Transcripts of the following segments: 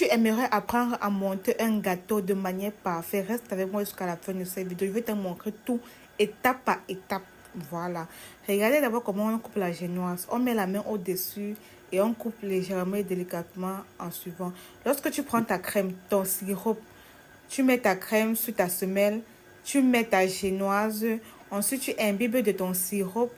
tu aimerais apprendre à monter un gâteau de manière parfaite, reste avec moi jusqu'à la fin de cette vidéo. Je vais te montrer tout étape par étape. Voilà. Regardez d'abord comment on coupe la génoise. On met la main au-dessus et on coupe légèrement et délicatement en suivant. Lorsque tu prends ta crème, ton sirop, tu mets ta crème sur ta semelle, tu mets ta génoise, ensuite tu imbibes de ton sirop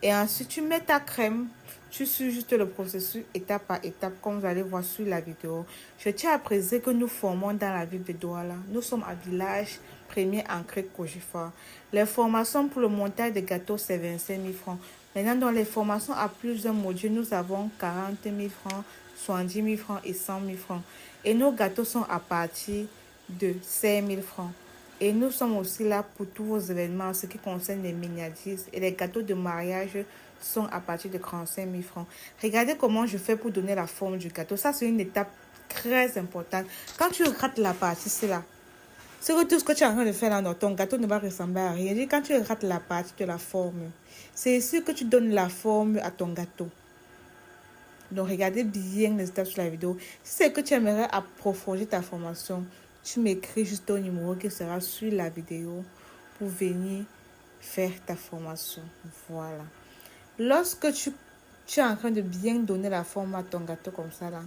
et ensuite tu mets ta crème. Tu suis juste le processus étape par étape comme vous allez voir sur la vidéo. Je tiens à préciser que nous formons dans la ville de Douala. Nous sommes à village premier ancré Cogifa. Les formations pour le montage des gâteaux c'est 25 000 francs. Maintenant dans les formations à plusieurs modules, nous avons 40 000 francs, 70 000 francs et 100 000 francs. Et nos gâteaux sont à partir de 5 000 francs. Et nous sommes aussi là pour tous vos événements, ce qui concerne les miniatures et les gâteaux de mariage sont à partir de 45 000 francs. Regardez comment je fais pour donner la forme du gâteau. Ça, c'est une étape très importante. Quand tu rates la partie, c'est là. C'est que tout ce que tu es en train de faire là, ton gâteau ne va ressembler à rien. Quand tu rates la partie de la forme, c'est ici que tu donnes la forme à ton gâteau. Donc, regardez bien les étapes sur la vidéo. Si c'est que tu aimerais approfondir ta formation, tu m'écris juste au numéro qui sera sur la vidéo pour venir faire ta formation. Voilà. Lorsque tu es en train de bien donner la forme à ton gâteau comme ça là,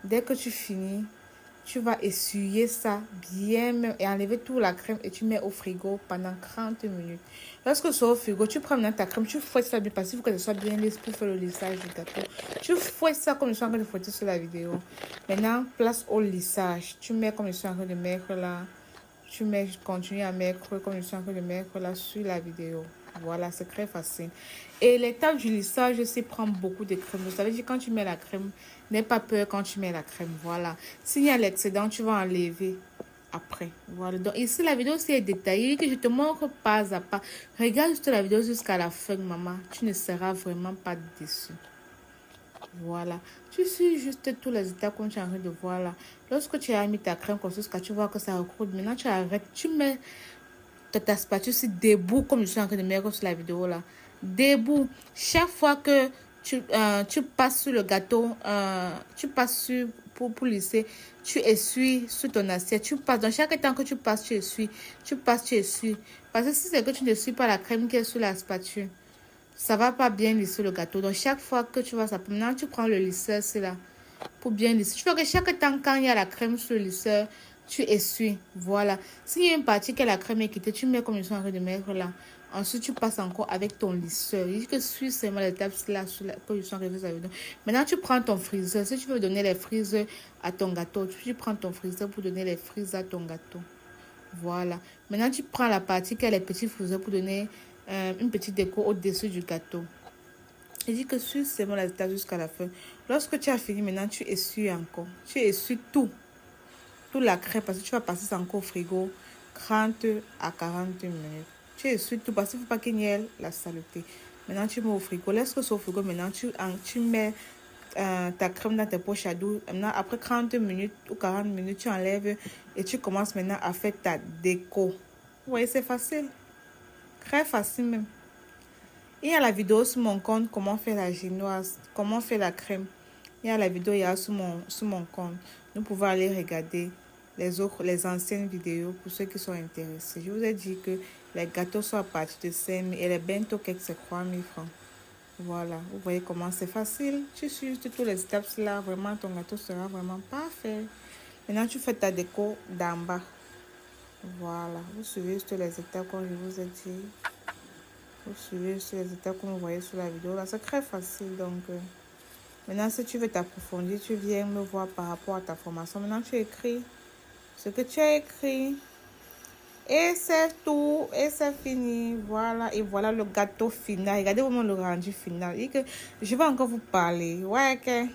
dès que tu finis, tu vas essuyer ça bien et enlever toute la crème et tu mets au frigo pendant 30 minutes. Lorsque c'est au frigo, tu prends maintenant ta crème, tu fouettes ça bien parce qu'il faut que ce soit bien lisse pour faire le lissage du gâteau. Tu fouettes ça comme je suis en train de fouetter sur la vidéo. Maintenant, place au lissage. Tu mets comme je suis en train de mettre là. Tu mets, continue à mettre comme je suis en train de mettre là sur la vidéo. Voilà, c'est très facile. Et l'étape du lissage aussi prend beaucoup de crème. Vous savez, quand tu mets la crème, n'aie pas peur quand tu mets la crème. Voilà. S'il y a l'excédent, tu vas enlever après. Voilà. Donc ici, la vidéo aussi est détaillée. Que je te montre pas à pas. Regarde juste la vidéo jusqu'à la fin, maman. Tu ne seras vraiment pas déçu. Voilà, tu suis juste tous les étapes comme tu es en train de voir là. Lorsque tu as mis ta crème comme ça, tu vois que ça recoule. Maintenant, tu arrêtes, tu mets ta spatule sur debout comme je suis en train de mettre sur la vidéo là. Debout. Chaque fois que tu passes sur le gâteau, tu passes sur pour lisser, tu essuies sur ton assiette. Tu passes, dans chaque temps que tu passes, tu essuies. Tu passes, tu essuies. Parce que si c'est que tu ne suis pas la crème qui est sur la spatule, ça va pas bien lisser le gâteau. Donc, chaque fois que tu vas ça, maintenant, tu prends le lisseur, c'est là, pour bien lisser. Tu vois que chaque temps, quand il y a la crème sur le lisseur, tu essuies. Voilà. S'il y a une partie que la crème est quittée, tu mets comme ils sont en train de mettre là. Ensuite, tu passes encore avec ton lisseur. Il dit que suis seulement l'étape là, que ils sont arrivés à vidéo. Maintenant, tu prends ton friseur. Si tu veux donner les frises à ton gâteau, tu prends ton friseur pour donner les frises à ton gâteau. Voilà. Maintenant, tu prends la partie qui a les petits friseurs pour donner une petite déco au-dessus du gâteau. Il dit que suis seulement la étape jusqu'à la fin. Lorsque tu as fini, maintenant, tu essuies encore. Tu essuies tout. Toute la crème parce que tu vas passer ça encore au frigo 30 à 40 minutes. Tu essuies tout parce qu'il ne faut pas qu'il y ait la saleté. Maintenant, tu mets au frigo. Lorsque c'est au frigo, maintenant, tu mets ta crème dans tes poches à dos. Maintenant, après 30 minutes ou 40 minutes, tu enlèves et tu commences maintenant à faire ta déco. Vous voyez, c'est facile. Très facile même. Il y a la vidéo sur mon compte, comment faire la génoise, comment faire la crème. Il y a la vidéo, il y a sur mon compte. Nous pouvons aller regarder les anciennes vidéos pour ceux qui sont intéressés. Je vous ai dit que les gâteaux sont à partir de 5 000 et les bento cakes c'est 3 000 francs. Voilà, vous voyez comment c'est facile. Tu suis juste tous les étapes là, vraiment ton gâteau sera vraiment parfait. Maintenant, tu fais ta déco d'en bas. Voilà, vous suivez juste les étapes comme je vous ai dit. Vous suivez juste les étapes comme vous voyez sur la vidéo. Là, c'est très facile. Donc, maintenant, si tu veux t'approfondir, tu viens me voir par rapport à ta formation. Maintenant, tu écris ce que tu as écrit. Et c'est tout. Et c'est fini. Voilà. Et voilà le gâteau final. Regardez vraiment le rendu final. Et que je vais encore vous parler. Ouais, ok.